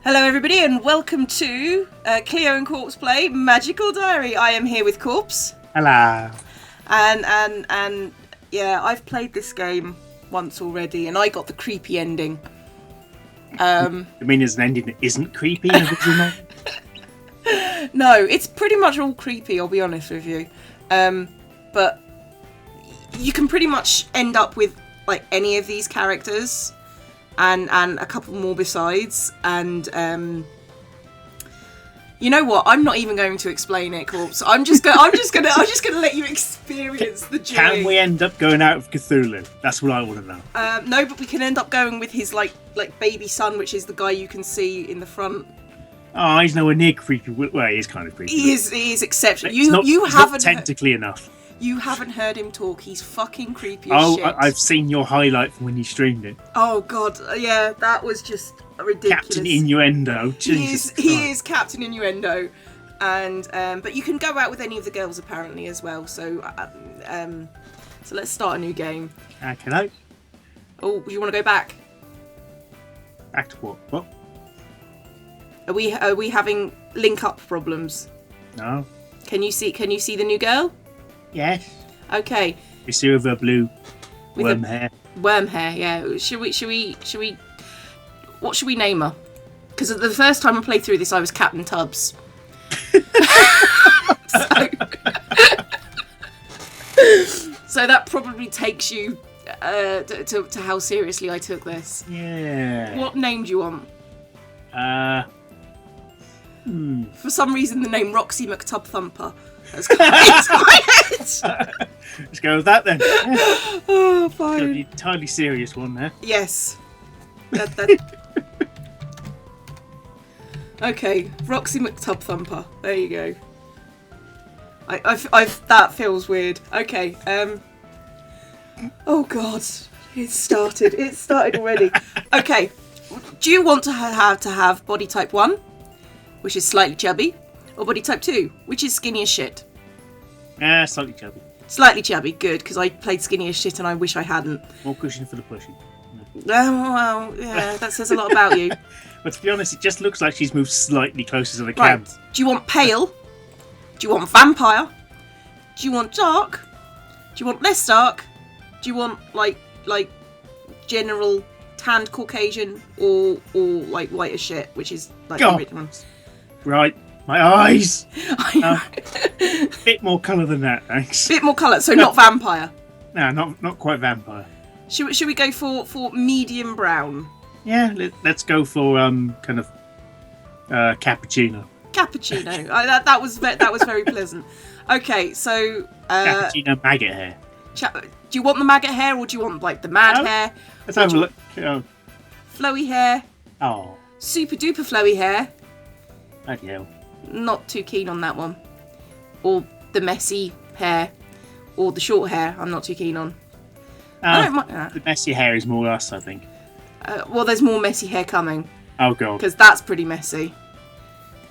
Hello everybody and welcome to Cleo and Corpse Play Magical Diary. I am here with Corpse. Hello. And yeah, I've played this game once already and I got the creepy ending. You mean there's an ending that isn't creepy in original? No, it's pretty much all creepy, I'll be honest with you. But you can pretty much end up with like any of these characters. And a couple more besides, and you know what? I'm not even going to explain it, Corpse. I'm just gonna let you experience the journey. Can we end up going out of Cthulhu? That's what I want to know. No, but we can end up going with his like baby son, which is the guy you can see in the front. Oh, he's nowhere near creepy. Well, he is kind of creepy. He is exceptional. He's not technically enough. You haven't heard him talk. He's fucking creepy as shit. I've seen your highlight from when you streamed it. Oh god, yeah, that was just ridiculous. Captain Innuendo. He is Captain Innuendo, and but you can go out with any of the girls apparently as well. So let's start a new game. Okay. Oh, do you want to go back? Back to what? What? Are we having link up problems? No. Can you see the new girl? Yes. Okay. You see with her blue worm hair. Worm hair, yeah. Should we? What should we name her? Because the first time I played through this, I was Captain Tubbs. So that probably takes you to how seriously I took this. Yeah. What name do you want? For some reason, the name Roxy McTubthumper has come into my head. Let's go with that then. Oh, fine. Got an entirely serious one there. Yes. Okay, Roxy McTubthumper. There you go. I've that feels weird. Okay. Oh God, it started. It started already. Okay. Do you want to have body type 1, which is slightly chubby, or body type 2, which is skinny as shit? Slightly chubby. Slightly chubby, good, because I played skinny as shit and I wish I hadn't. More cushion for the pushing. Oh, well, yeah, that says a lot about you. But to be honest, it just looks like she's moved slightly closer to the cam. Right. Do you want pale? Do you want vampire? Do you want dark? Do you want less dark? Do you want like general tanned Caucasian or like white as shit, which is like the original ones? Right, my eyes. Bit more colour than that, thanks. Bit more colour, so not vampire. No, not quite vampire. Should we go for medium brown? Yeah, let's go for kind of cappuccino. Cappuccino. That was very pleasant. Okay, so cappuccino maggot hair. Do you want the maggot hair or do you want like the mad hair? Let's have a look. Flowy hair. Oh. Super duper flowy hair. Bloody hell. Not too keen on that one. Or the messy hair. Or the short hair. I'm not too keen on. I don't mind that. The messy hair is more us, I think. Well, there's more messy hair coming. Oh god. Because that's pretty messy.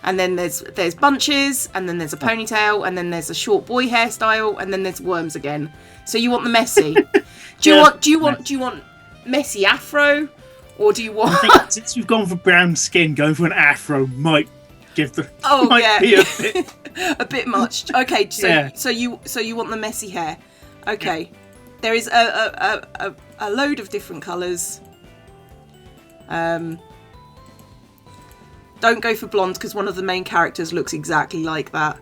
And then there's bunches, and then there's a ponytail, and then there's a short boy hairstyle, and then there's worms again. So you want the messy? Do you want messy afro, or do you want? I think since we've gone for brown skin, going for an afro might give the be a bit much. Okay, so you want the messy hair? Okay, yeah. There is a load of different colours. Don't go for blonde because one of the main characters looks exactly like that.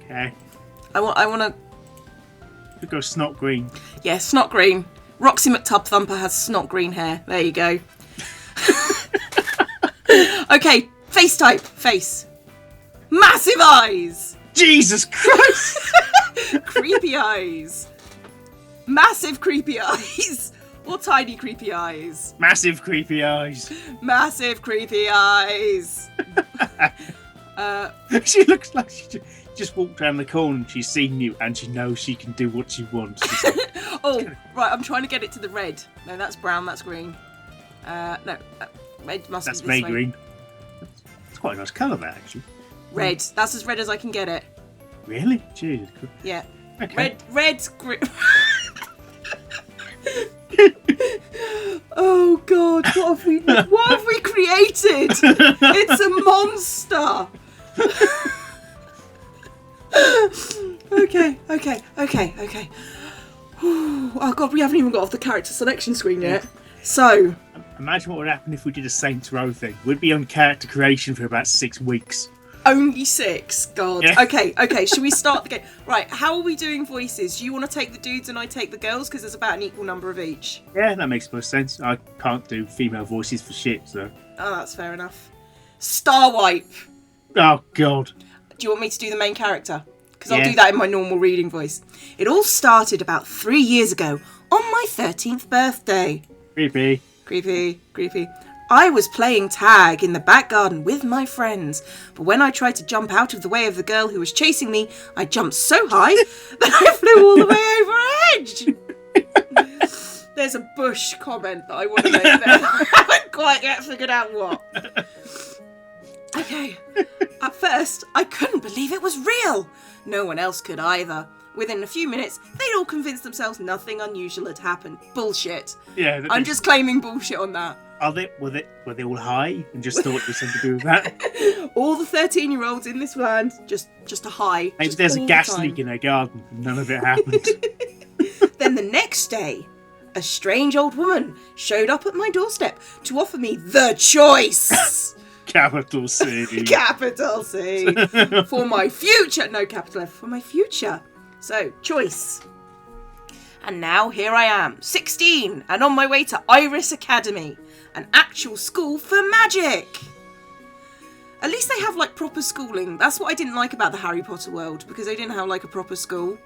Okay. I want to. We'll go snot green. Yeah, snot green. Roxy McTubthumper has snot green hair. There you go. Okay, face type. Face. Massive eyes. Jesus Christ. Creepy eyes. Massive creepy eyes. Or tiny creepy eyes. Massive creepy eyes. Massive creepy eyes. She looks like she just walked around the corner and she's seen you and she knows she can do what she wants. Like, right, I'm trying to get it to the red. No, that's brown, that's green. No, red must be this way. That's green. It's quite a nice colour, that, actually. Red. That's as red as I can get it. Really? Jesus. Yeah. Okay. Red, green. Oh God! What have we created. It's a monster. Okay. Oh god, we haven't even got off the character selection screen yet. So, imagine what would happen if we did a Saints Row thing. We'd be on character creation for about 6 weeks. only 6. God. Yeah. Okay. Should we start the game? Right. How are we doing voices? Do you want to take the dudes and I take the girls? Because there's about an equal number of each. Yeah, that makes most sense. I can't do female voices for shit, so. Oh, that's fair enough. Starwipe. Oh god. Do you want me to do the main character? Because I'll do that in my normal reading voice. It all started about 3 years ago on my 13th birthday. Creepy. Creepy. I was playing tag in the back garden with my friends, but when I tried to jump out of the way of the girl who was chasing me, I jumped so high that I flew all the way over a hedge. There's a Bush comment that I want to make there. I haven't quite yet figured out what. Okay. At first, I couldn't believe it was real. No one else could either. Within a few minutes, they'd all convinced themselves nothing unusual had happened. Bullshit. Yeah. I'm just claiming bullshit on that. Were they all high and just thought it was something to do with that? All the 13-year-olds in this land, just a high. Maybe there's a gas leak in their garden and none of it happened. Then the next day, a strange old woman showed up at my doorstep to offer me the choice. Capital C. Capital C. For my future. No, capital F. For my future. So, choice. And now here I am, 16, and on my way to Iris Academy, an actual school for magic. At least they have, like, proper schooling. That's what I didn't like about the Harry Potter world, because they didn't have, like, a proper school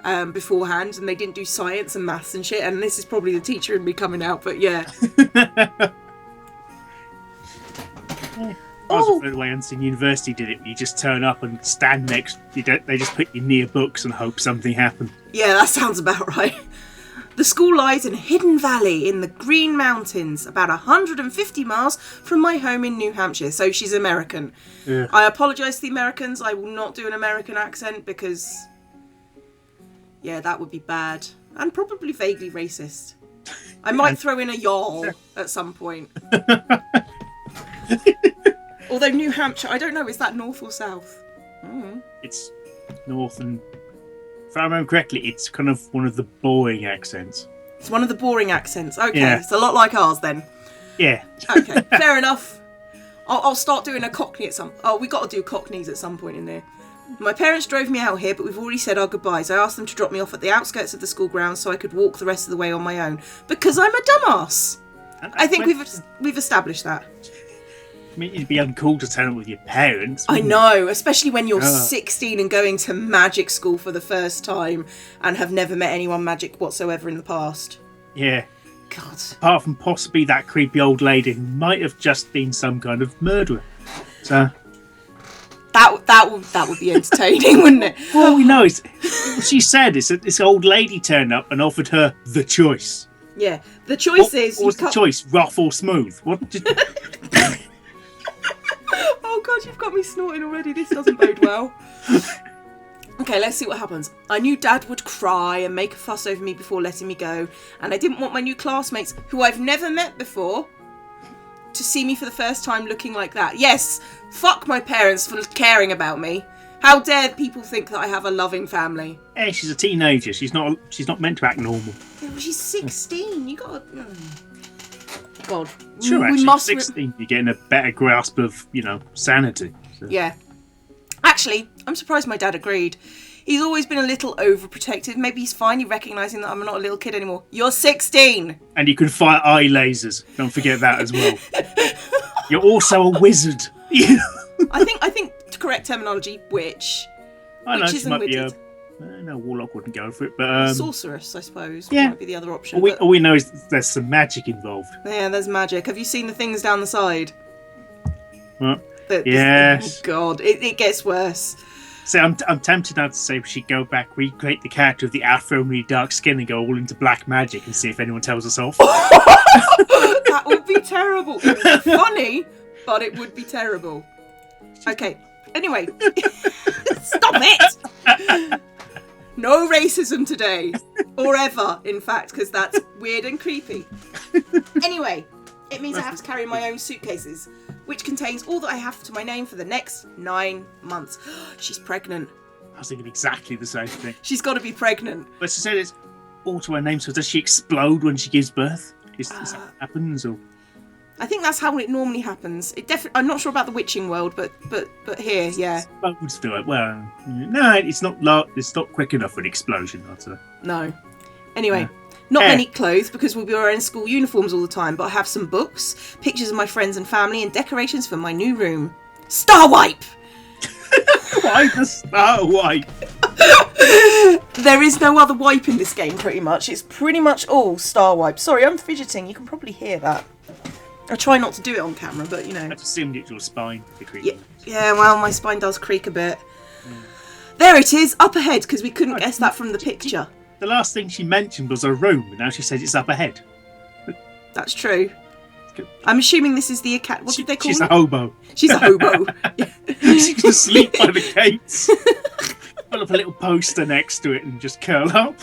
beforehand, and they didn't do science and maths and shit, and this is probably the teacher in me coming out, but yeah. I was the way Unseen University did it. You just turn up and stand next. They just put you near books and hope something happened. Yeah, that sounds about right. The school lies in a hidden valley in the Green Mountains, about 150 miles from my home in New Hampshire. So she's American. Yeah. I apologise to the Americans. I will not do an American accent because, yeah, that would be bad and probably vaguely racist. I might throw in a y'all at some point. Although New Hampshire, I don't know, is that north or south? Mm. It's north, and if I remember correctly, it's kind of one of the boring accents. It's one of the boring accents. Okay, Yeah. It's a lot like ours then. Yeah. Okay, fair enough. I'll start doing a Cockney at some... Oh, we got to do Cockneys at some point in there. My parents drove me out here, but we've already said our goodbyes. I asked them to drop me off at the outskirts of the school grounds so I could walk the rest of the way on my own. Because I'm a dumbass. I think we've established that. I mean, it'd be uncool to turn up with your parents. I know, especially when you're 16 and going to magic school for the first time and have never met anyone magic whatsoever in the past. Yeah. God. Apart from possibly that creepy old lady who might have just been some kind of murderer. So that would be entertaining, wouldn't it? all we know is she said is that this old lady turned up and offered her the choice. Yeah, the choice is... What was the choice? Rough or smooth? What did... Oh god, you've got me snorting already. This doesn't bode well. Okay, let's see what happens. I knew Dad would cry and make a fuss over me before letting me go, and I didn't want my new classmates, who I've never met before, to see me for the first time looking like that. Yes, fuck my parents for caring about me. How dare people think that I have a loving family? Hey, she's a teenager. She's not meant to act normal. Yeah, well, she's 16. You gotta... God. Sure, we actually, must 16, you're getting a better grasp of, sanity. So. Yeah. Actually, I'm surprised my dad agreed. He's always been a little overprotective. Maybe he's finally recognising that I'm not a little kid anymore. You're 16! And you can fire eye lasers. Don't forget that as well. You're also a wizard. I think to correct terminology, witch. I know, Witches she might and be a... wizards. No, Warlock wouldn't go for it, but... Sorceress, I suppose. Yeah. Might be the other option. All we know is there's some magic involved. Yeah, there's magic. Have you seen the things down the side? What? Yes. Oh, God. It gets worse. So I'm tempted now to say we should go back, recreate the character of the afro and really dark skin and go all into black magic and see if anyone tells us off. That would be terrible. It would be funny, but it would be terrible. Okay. Anyway. Stop it! No racism today. Or ever, in fact, because that's weird and creepy. Anyway, It means I have to carry my own suitcases, which contains all that I have to my name for the next 9 months. She's pregnant. I was thinking exactly the same thing. She's got to be pregnant. But she said it's all to her name, so does she explode when she gives birth? Is that what happens? Or? I think that's how it normally happens. I'm not sure about the witching world, but here, yeah. Explodes do it. Well, no, it's not quick enough for an explosion. No. Anyway, not many clothes because we'll be wearing school uniforms all the time, but I have some books, pictures of my friends and family, and decorations for my new room. Star wipe! Why the star wipe? There is no other wipe in this game, pretty much. It's pretty much all star wipe. Sorry, I'm fidgeting. You can probably hear that. I try not to do it on camera, but you know. I assumed it's your spine. Yeah, well, my spine does creak a bit. There it is, up ahead, because we couldn't guess that from the picture. The last thing she mentioned was a room, and now she says it's up ahead. That's true. I'm assuming this is the academy. What did they call it? She's a hobo. She's a hobo. She's asleep by the gates. Put up a little poster next to it and just curl up.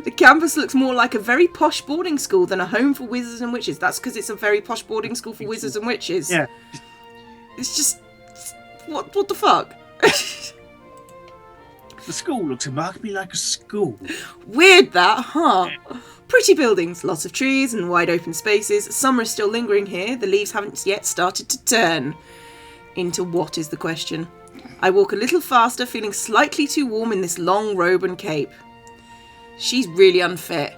The campus looks more like a very posh boarding school than a home for wizards and witches. That's because it's a very posh boarding school for wizards and witches. Yeah. It's just... What the fuck? The school looks remarkably like a school. Weird that, huh? Pretty buildings, lots of trees and wide open spaces. Summer is still lingering here. The leaves haven't yet started to turn. Into what is the question? I walk a little faster, feeling slightly too warm in this long robe and cape. She's really unfit.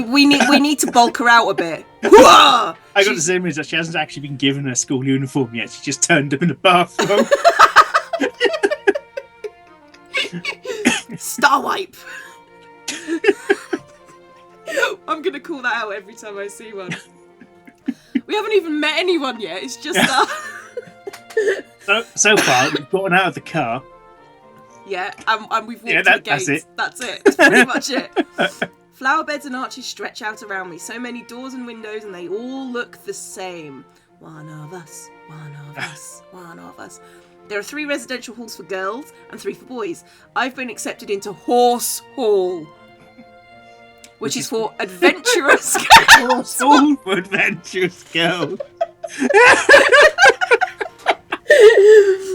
we need to bulk her out a bit. I got the same as that she hasn't actually been given her school uniform yet. She just turned up in a bathrobe. Star wipe. I'm gonna call that out every time I see one. We haven't even met anyone yet. It's just So far, we've gotten out of the car. Yeah, and we've walked to the gates. That's it. That's pretty much it. Flower beds and arches stretch out around me. So many doors and windows, and they all look the same. One of us, one of us, one of us. There are 3 residential halls for girls and 3 for boys. I've been accepted into Horse Hall, which is for adventurous girls. Horse Hall for adventurous girls.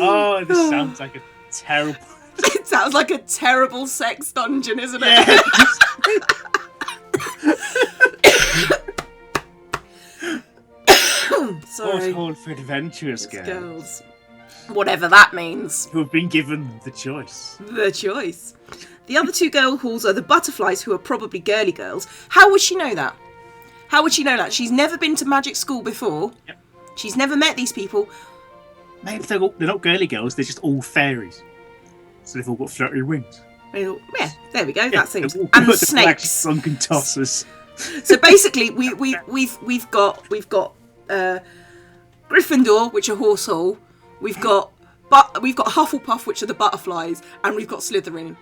Oh, this sounds like a terrible... It sounds like a terrible sex dungeon, isn't it? Yeah. Sorry. Horse Hall for adventurous girls. Whatever that means. Who have been given the choice. The choice. The other 2 girl halls are the butterflies, who are probably girly girls. How would she know that? How would she know that? She's never been to magic school before. Yep. She's never met these people. Maybe they're not girly girls, they're just all fairies. So they've all got fluttery wings. Yeah, there we go. That seems. And the snakes. Sunken tossers. So basically, we've got Gryffindor, which are Horse Hall. We've got Hufflepuff, which are the butterflies, and we've got Slytherin,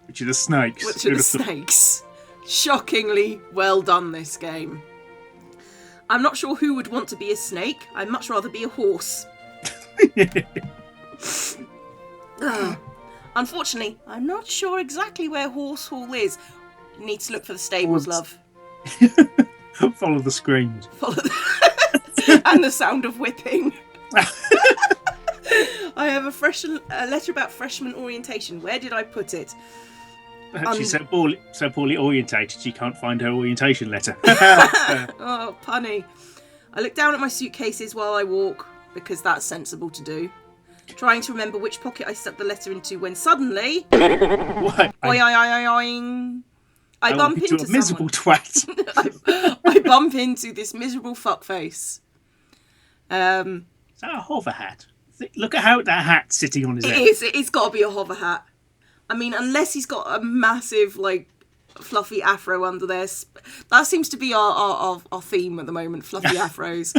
which are the snakes. Which are the snakes. Shockingly well done, this game. I'm not sure who would want to be a snake. I'd much rather be a horse. Unfortunately, I'm not sure exactly where Horse Hall is. Need to look for the stables, love. Follow the screams. And the sound of whipping. I have a letter about freshman orientation. Where did I put it? She's so poorly orientated she can't find her orientation letter. Oh, punny. I look down at my suitcases while I walk, because that's sensible to do. Trying to remember which pocket I stuck the letter into when suddenly... What? I bump into a miserable twat. I bump into this miserable fuckface. Is that a hover hat? Look at how that hat's sitting on his head. It's got to be a hover hat. I mean, unless he's got a massive, fluffy afro under there. That seems to be our theme at the moment, fluffy afros.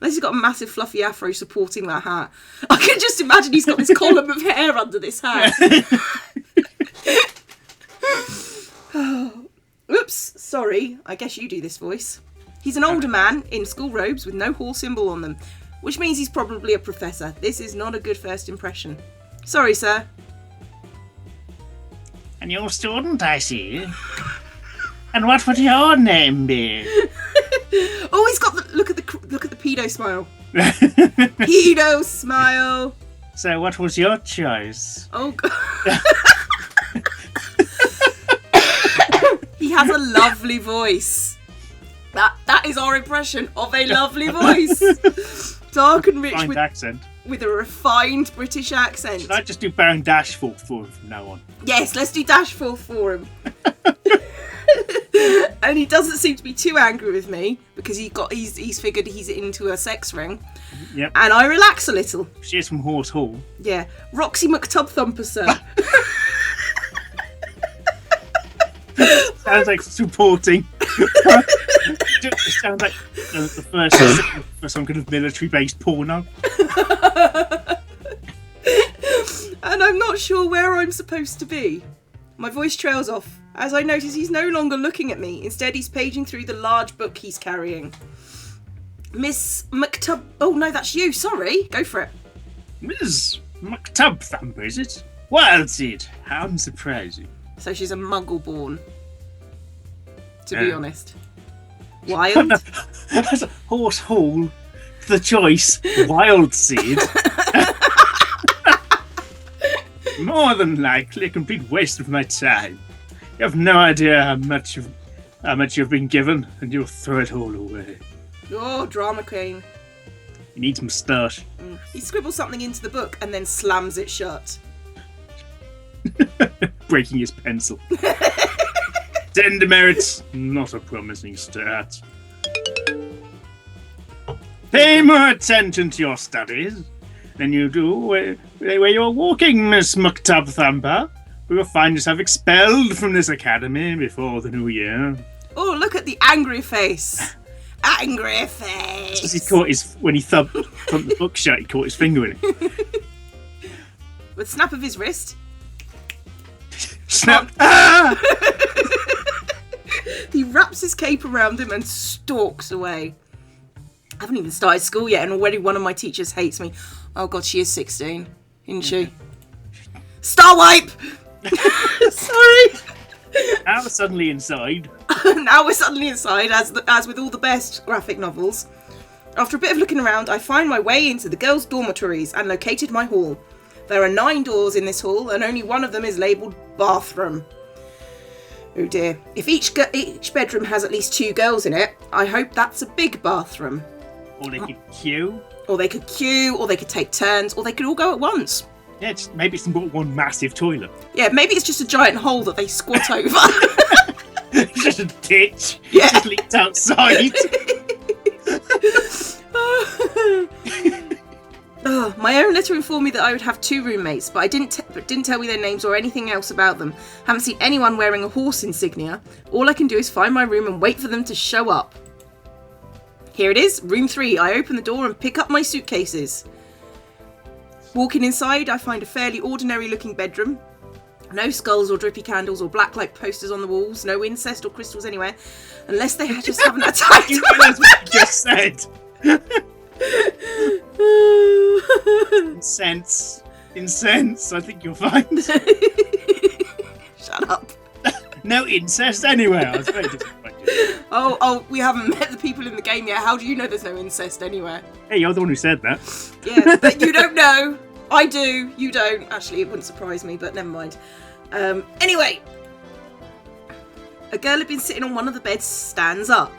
Unless he's got a massive fluffy afro supporting that hat. I can just imagine he's got this column of hair under this hat. Oops, sorry. I guess you do this voice. He's an older man in school robes with no hall symbol on them, which means he's probably a professor. This is not a good first impression. Sorry, sir. And you're a student, I see. And what would your name be? Oh, he's got the look at the pedo smile. Pedo smile. So what was your choice? Oh God. He has a lovely voice. That is our impression of a lovely voice. Dark and rich with a refined British accent. Should I just do Baron Dashforth for him from now on? Yes, let's do Dashforth for him. And he doesn't seem to be too angry with me because he's figured he's into a sex ring. Yep. And I relax a little. She is from Horse Hall. Yeah. Roxy McTubthumper, sir. Sounds like supporting. It sounds like the first for some kind of military-based porno. And I'm not sure where I'm supposed to be. My voice trails off as I notice he's no longer looking at me. Instead, he's paging through the large book he's carrying. Miss McTub... Oh, no, that's you. Sorry. Go for it. Miss McTubthumper, is it? Well, Sid, how unsurprising. So she's a muggle-born. To be honest. Wild? Horse Hall. The choice. Wild Sid. More than likely a complete waste of my time. You have no idea how much you've been given, and you'll throw it all away. Oh, drama queen. You need some starch. He scribbles something into the book and then slams it shut. Breaking his pencil. 10 demerits, not a promising start. Pay more attention to your studies than you do where you're walking, Miss McTubthumper. We will find yourself expelled from this academy before the new year. Oh, look at the angry face. Angry face. He caught when he thumped the book shut, he caught his finger in it. With a snap of his wrist. Snap! Ah! He wraps his cape around him and stalks away. I haven't even started school yet and already one of my teachers hates me. Oh God, she is 16, isn't she? Star wipe! Sorry. Now we're suddenly inside. Now we're suddenly inside, as with all the best graphic novels. After a bit of looking around, I find my way into the girls' dormitories and located my hall. There are 9 doors in this hall, and only one of them is labelled bathroom. Oh dear. If each bedroom has at least 2 girls in it, I hope that's a big bathroom. Or they could queue. Or they could queue, or they could take turns, or they could all go at once. Yeah, maybe it's one massive toilet. Yeah, maybe it's just a giant hole that they squat over. It's just a ditch. Yeah. Just leaked outside. My own letter informed me that I would have 2 roommates, but didn't tell me their names or anything else about them. Haven't seen anyone wearing a horse insignia. All I can do is find my room and wait for them to show up. Here it is, room 3. I open the door and pick up my suitcases. Walking inside, I find a fairly ordinary looking bedroom. No skulls or drippy candles or blacklight posters on the walls. No incest or crystals anywhere. Unless they just haven't had time to That's what you just said. Incense. I think you'll find. Shut up. No incest anywhere. I was very disappointed. Oh, we haven't met the people in the game yet. How do you know there's no incest anywhere? Hey, you're the one who said that. Yeah, but you don't know. I do. You don't. Actually, it wouldn't surprise me, but never mind. Anyway. A girl had been sitting on one of the beds, stands up.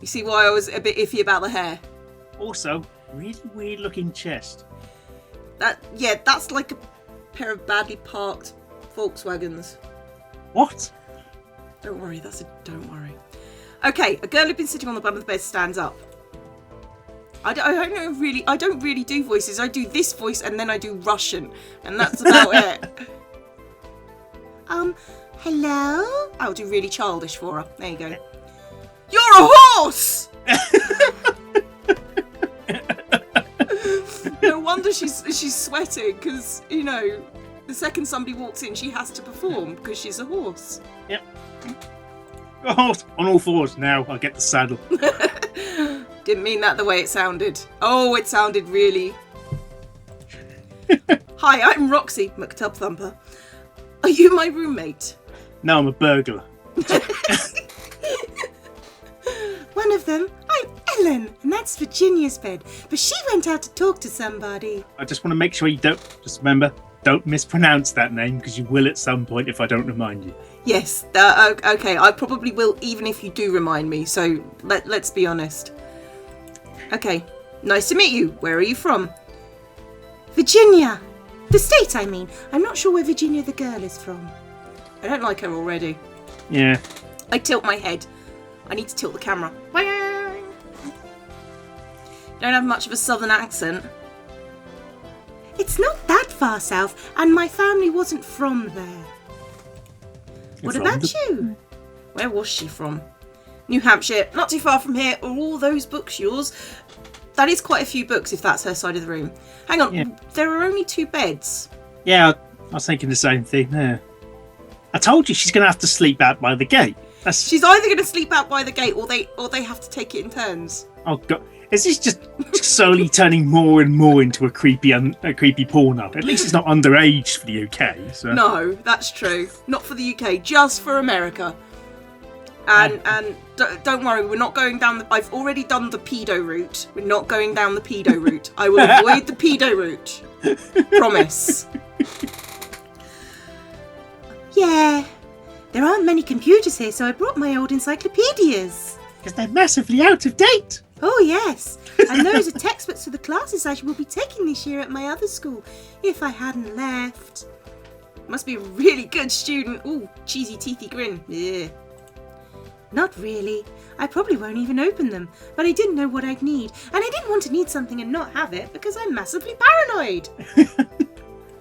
You see why I was a bit iffy about the hair? Also, really weird looking chest. That's like a pair of badly parked Volkswagens. What? Don't worry, don't worry. Okay, a girl who'd been sitting on the bottom of the bed stands up. I don't really do voices. I do this voice and then I do Russian, and that's about it. Hello? I'll do really childish for her. There you go. You're a horse! No wonder she's sweating, because, you know, the second somebody walks in, she has to perform, because she's a horse. Yep. A horse on all 4s now. I'll get the saddle. Didn't mean that the way it sounded. Oh, it sounded really... Hi, I'm Roxy McTubthumper. Are you my roommate? No, I'm a burglar. One of them, I'm Ellen, and that's Virginia's bed. But she went out to talk to somebody. I just want to make sure you don't. Just remember, don't mispronounce that name because you will at some point if I don't remind you. Yes, okay, I probably will even if you do remind me, so let's be honest. Okay, nice to meet you. Where are you from? Virginia. The state, I mean. I'm not sure where Virginia the girl is from. I don't like her already. Yeah. I tilt my head. I need to tilt the camera. Don't have much of a southern accent. It's not that far south, and my family wasn't from there. What about you? Where was she from? New Hampshire, not too far from here. Are all those books yours? That is quite a few books if that's her side of the room. Hang on, There are only 2 beds. Yeah, I was thinking the same thing there. I told you she's going to have to sleep out by the gate. She's either going to sleep out by the gate or they have to take it in turns. Oh God, is this just slowly turning more and more into a creepy porno? At least it's not underage for the UK. So. No, that's true. Not for the UK, just for America. And don't worry, we're not going down I've already done the pedo route. We're not going down the pedo route. I will avoid the pedo route. Promise. Yeah. There aren't many computers here, so I brought my old encyclopedias. Because they're massively out of date. Oh, yes. And those are textbooks for the classes I will be taking this year at my other school, if I hadn't left. Must be a really good student. Ooh, cheesy, teethy grin. Yeah. Not really. I probably won't even open them, but I didn't know what I'd need, and I didn't want to need something and not have it because I'm massively paranoid.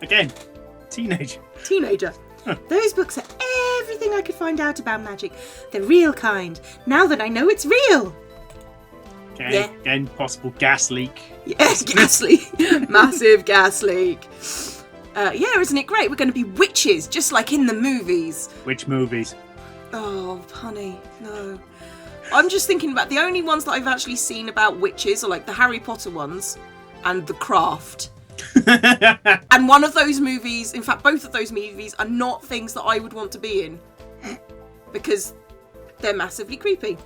Again, teenager. Those books are everything I could find out about magic. The real kind, now that I know it's real. Okay, yeah. Again, possible gas leak. Yes, gas leak. Massive gas leak. Yeah, isn't it great? We're going to be witches, just like in the movies. Which movies? Oh, honey, no. I'm just thinking about the only ones that I've actually seen about witches are like the Harry Potter ones and The Craft. And one of those movies, in fact, both of those movies are not things that I would want to be in because they're massively creepy.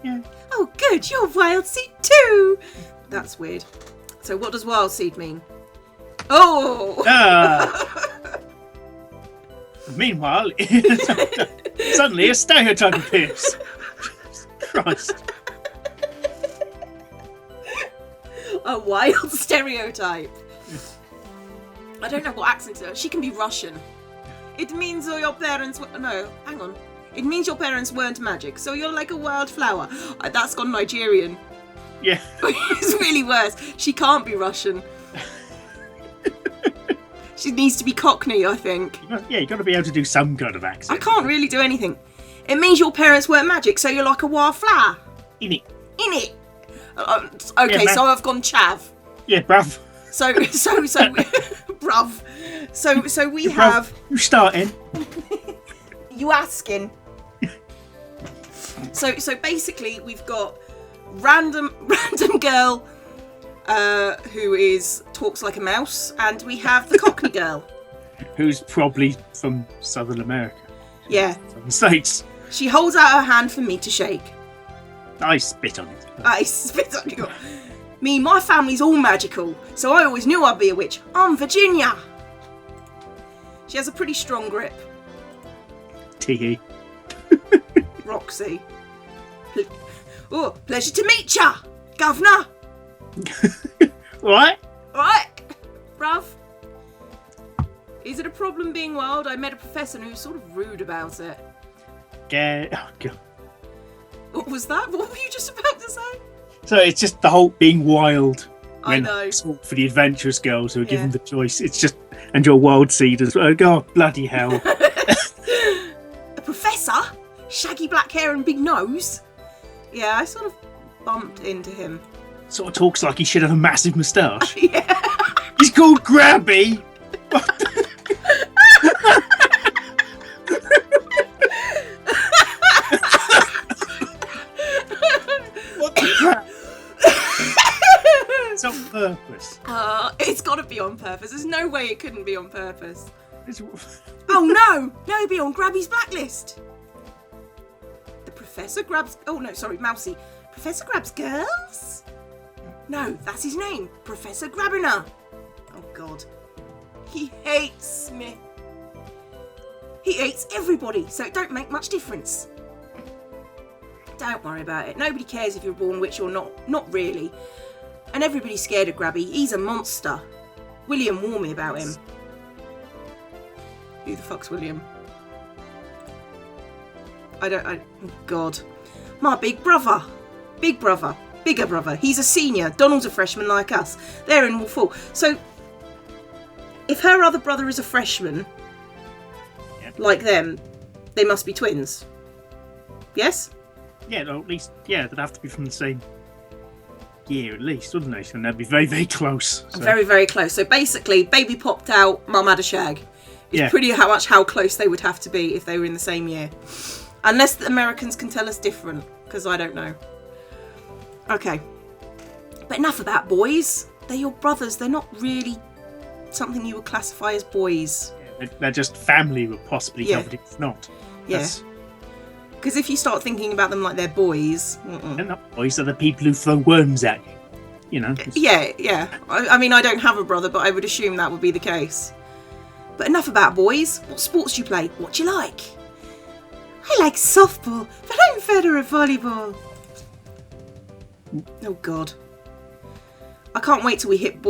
Yeah. Oh, good, you're wild seed too. That's weird. So what does wild seed mean? Oh! Meanwhile, suddenly a stereotype appears. Christ. A wild stereotype. I don't know what accent it is. She can be Russian. It means your parents... No, hang on. It means your parents weren't magic, so you're like a wildflower. That's gone Nigerian. Yeah. It's really worse. She can't be Russian. She needs to be Cockney, I think. You've got to be able to do some kind of accent. I can't really do anything. It means your parents weren't magic, so you're like a wildflower. In it. Okay, so I've gone chav. Yeah, bruv. So, bruv. So we have... You starting? You asking. So basically we've got random girl who talks like a mouse, and we have the Cockney girl. Who's probably from Southern America. Yeah. Southern States. She holds out her hand for me to shake. I spit on it. I spit on you. My family's all magical, so I always knew I'd be a witch. I'm Virginia. She has a pretty strong grip. Tiggy. Roxy. Oh, pleasure to meet ya, Governor. What? Right, bruv. Is it a problem being wild? I met a professor who was sort of rude about it. Oh, God. What was that? What were you just about to say? So it's just the whole being wild. I know. For the adventurous girls who are given the choice. It's just, and your wild seed as well. God, bloody hell. A professor? Shaggy black hair and big nose? Yeah, I sort of bumped into him. Sort of talks like he should have a massive moustache. Yeah. He's called Grabby. What the crap? It's on purpose. It's got to be on purpose. There's no way it couldn't be on purpose. It's... Oh no! Now he'll be on Grabby's blacklist. Professor Grab's... Oh, no, sorry, Mousy. Professor Grab's girls? No, that's his name. Professor Grabiner. Oh, God. He hates me. He hates everybody, so it don't make much difference. Don't worry about it. Nobody cares if you're born witch or not. Not really. And everybody's scared of Grabby. He's a monster. William warned me about him. Who the fuck's William? Oh, God. My big brother. Big brother. Bigger brother. He's a senior. Donald's a freshman like us. They're in fall. So, if her other brother is a freshman, like them, they must be twins. Yes? Yeah, or at least, they'd have to be from the same year at least, wouldn't they? And they'd be very, very close. So. Very, very close. So basically, baby popped out, mum had a shag. It's pretty how close they would have to be if they were in the same year. Unless the Americans can tell us different, because I don't know. Okay. But enough about boys. They're your brothers. They're not really something you would classify as boys. Yeah, they're just family, but possibly covered if not. Yes. Because if you start thinking about them like they're boys... They're not boys, they're the people who throw worms at you. You know? Yeah. I mean, I don't have a brother, but I would assume that would be the case. But enough about boys. What sports do you play? What do you like? I like softball, but I'm better at volleyball. Oh, God. I can't wait till we hit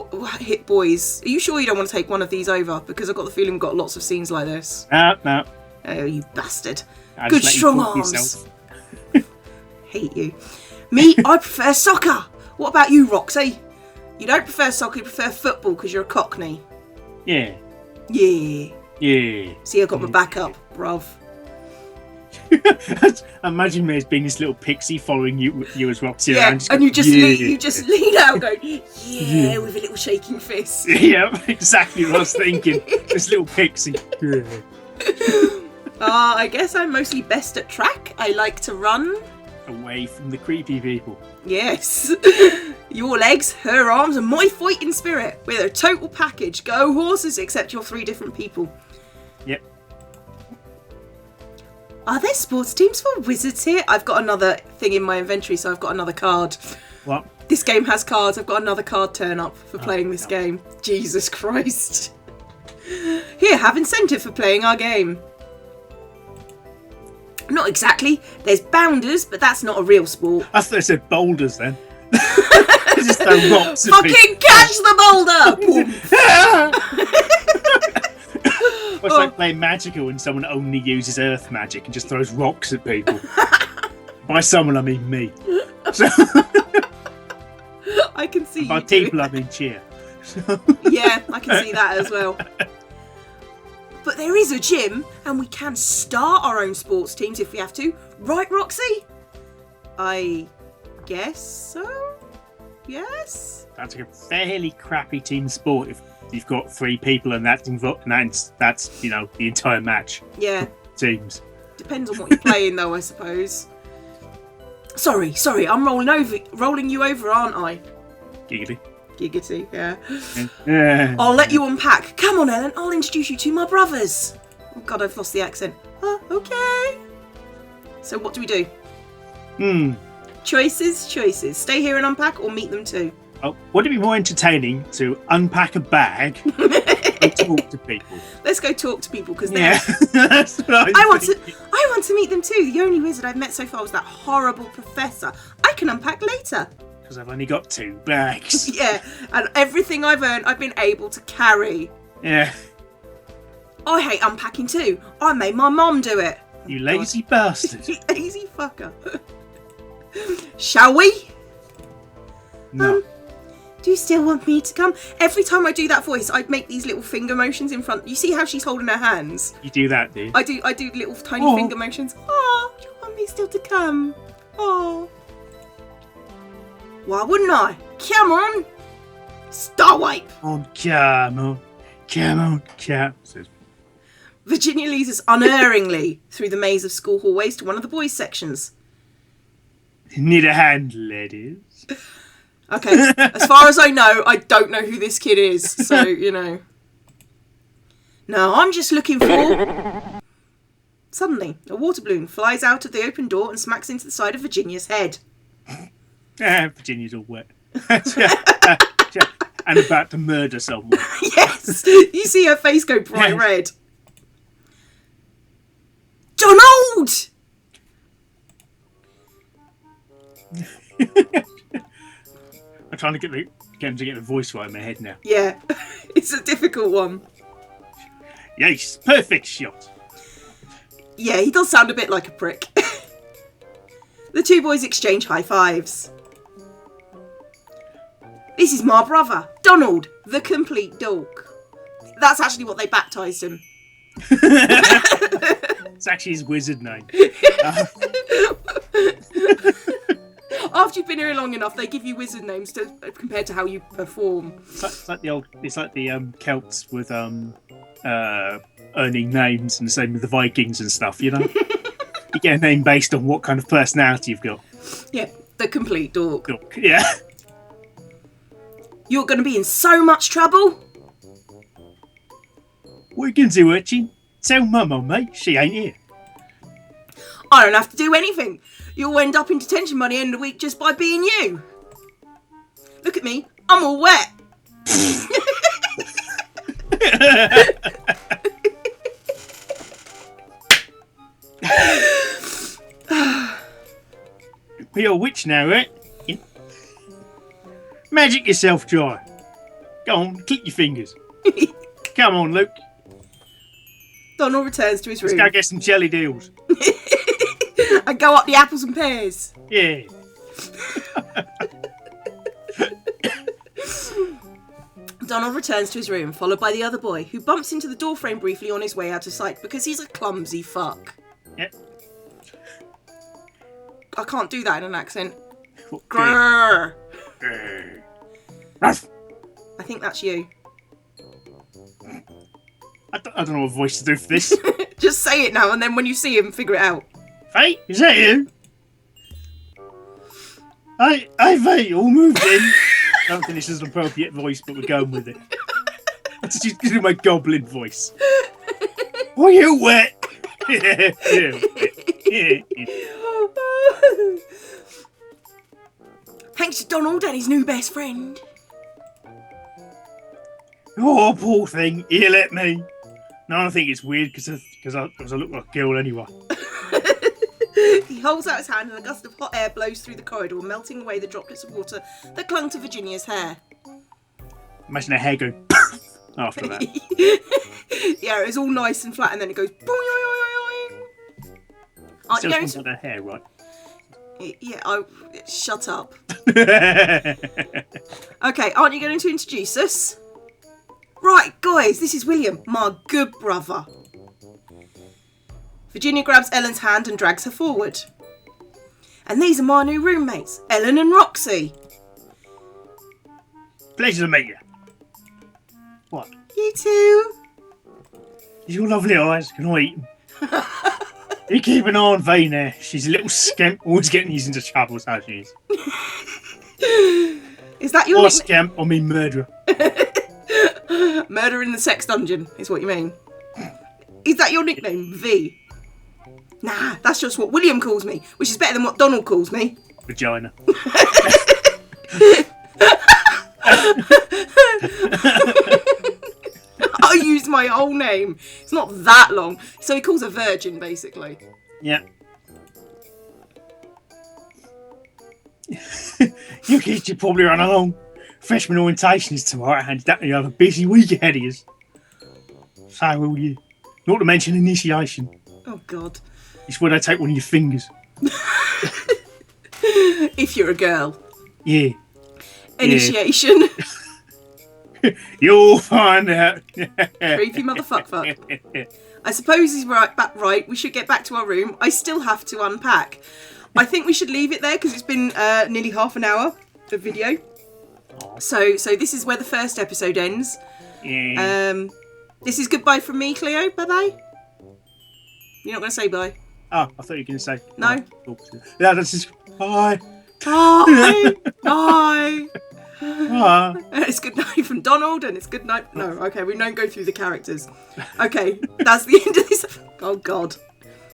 boys. Are you sure you don't want to take one of these over? Because I've got the feeling we've got lots of scenes like this. No. Oh, you bastard. I'll Good strong arms. Hate you. Me, I prefer soccer. What about you, Roxy? You don't prefer soccer, you prefer football because you're a cockney. Yeah. See, I got my back up, bruv. Imagine me as being this little pixie following you as Roxy around. And you just lean out going, with a little shaking fist. Yeah, exactly what I was thinking. This little pixie. I guess I'm mostly best at track. I like to run. Away from the creepy people. Yes. Your legs, her arms, and my fighting spirit. We're a total package. Go horses, except you're 3 different people. Yep. Are there sports teams for wizards here? I've got another thing in my inventory, so I've got another card. What? This game has cards. I've got another card turn up for playing this game. Jesus Christ. Here, have incentive for playing our game. Not exactly. There's bounders, but that's not a real sport. I thought they said boulders then. Just throw rocks at fucking people. Catch the boulder! It's like playing Magical when someone only uses earth magic and just throws rocks at people. By someone, I mean me. So, I can see by you people, I mean cheer. Yeah, I can see that as well. But there is a gym, and we can start our own sports teams if we have to. Right, Roxy? I guess so? Yes? That's like a fairly crappy team sport if you've got 3 people and that's the entire match. Yeah. Teams. Depends on what you're playing, though, I suppose. Sorry, I'm rolling you over, aren't I? Giggity, yeah. I'll let you unpack. Come on, Ellen, I'll introduce you to my brothers. Oh, God, I've lost the accent. Okay. So what do we do? Choices. Stay here and unpack or meet them too? Oh, would it be more entertaining to unpack a bag and talk to people? Let's go talk to people because that's what I want to meet them too. The only wizard I've met so far was that horrible professor. I can unpack later. Because I've only got 2 bags. Yeah, and everything I've earned, I've been able to carry. Yeah. I hate unpacking too. I made my mum do it. You lazy bastard. You lazy fucker. Shall we? No. Do you still want me to come? Every time I do that voice, I make these little finger motions in front. You see how she's holding her hands? You do that, do you? I do little tiny finger motions. Oh, do you want me still to come? Oh. Why wouldn't I? Come on! Starwipe! Come on. Virginia leads us unerringly through the maze of school hallways to one of the boys' sections. Need a hand, ladies? Okay, as far as I know, I don't know who this kid is, so, No, I'm just looking for... Suddenly, a water balloon flies out of the open door and smacks into the side of Virginia's head. Virginia's all wet. And about to murder someone. Yes! You see her face go bright red. Donald! I'm trying to get the voice right in my head now. Yeah, it's a difficult one. Yes, perfect shot. Yeah, he does sound a bit like a prick. The two boys exchange high fives. This is my brother, Donald, the complete dork. That's actually what they baptised him. It's actually his wizard name. After you've been here long enough, they give you wizard names compared to how you perform. It's like the Celts with earning names, and the same with the Vikings and stuff. You know, you get a name based on what kind of personality you've got. Yeah, the complete dork. Yeah. You're going to be in so much trouble. What you can do, Urchin? Tell Mum, mate, she ain't here. I don't have to do anything. You'll end up in detention by the end of the week just by being you. Look at me. I'm all wet. You're a witch now, right? Yeah. Magic yourself dry. Go on, click your fingers. Come on, Luke. Donald returns to his room. Let's go get some jelly deals. And go up the apples and pears. Yeah. Donald returns to his room, followed by the other boy, who bumps into the doorframe briefly on his way out of sight because he's a clumsy fuck. Yep. I can't do that in an accent. Grrr. Grrr. I think that's you. I don't know what voice to do for this. Just say it now, and then when you see him, figure it out. Hey, is that you? Hey, Faye, all moved in. I don't think this is an appropriate voice, but we're going with it. Let's just do my goblin voice. Are you wet? Yeah. Thanks to Donald and his new best friend. Oh, poor thing. He let me. No, I think it's weird because I look like a girl anyway. He holds out his hand and a gust of hot air blows through the corridor, melting away the droplets of water that clung to Virginia's hair. Imagine her hair going after that. Yeah, it's all nice and flat and then it goes boing. Aren't you going to... her hair, right? Yeah, shut up. Okay, aren't you going to introduce us? Right, guys, this is William, my good brother. Virginia grabs Ellen's hand and drags her forward. And these are my new roommates, Ellen and Roxy. Pleasure to meet you. What? You too. Your lovely eyes, can I eat them? You keep an eye on Vane there. She's a little scamp, always getting used into trouble, so she is. Is that your or nickname? Scamp, I mean murderer. Murder in the sex dungeon is what you mean. Is that your nickname, V? Nah, that's just what William calls me, which is better than what Donald calls me. Vagina. I used my whole name. It's not that long. So he calls her virgin, basically. Yeah. You kids should probably run along. Freshman orientation is tomorrow, and you have a busy week ahead of you. So will you. Not to mention initiation. Oh, God. It's where they take one of your fingers. If you're a girl. Yeah. Initiation. Yeah. You'll find out. Creepy motherfucker. I suppose he's right. We should get back to our room. I still have to unpack. I think we should leave it there because it's been nearly half an hour of video. So this is where the first episode ends. Yeah. This is goodbye from me, Cleo. Bye-bye. You're not going to say bye? Oh, I thought you were going to say... No? Oh. Yeah, that's just... Bye. Bye. Bye. Bye. It's good night from Donald and it's good night... No, okay, we don't go through the characters. Okay, that's the end of this... Oh, God.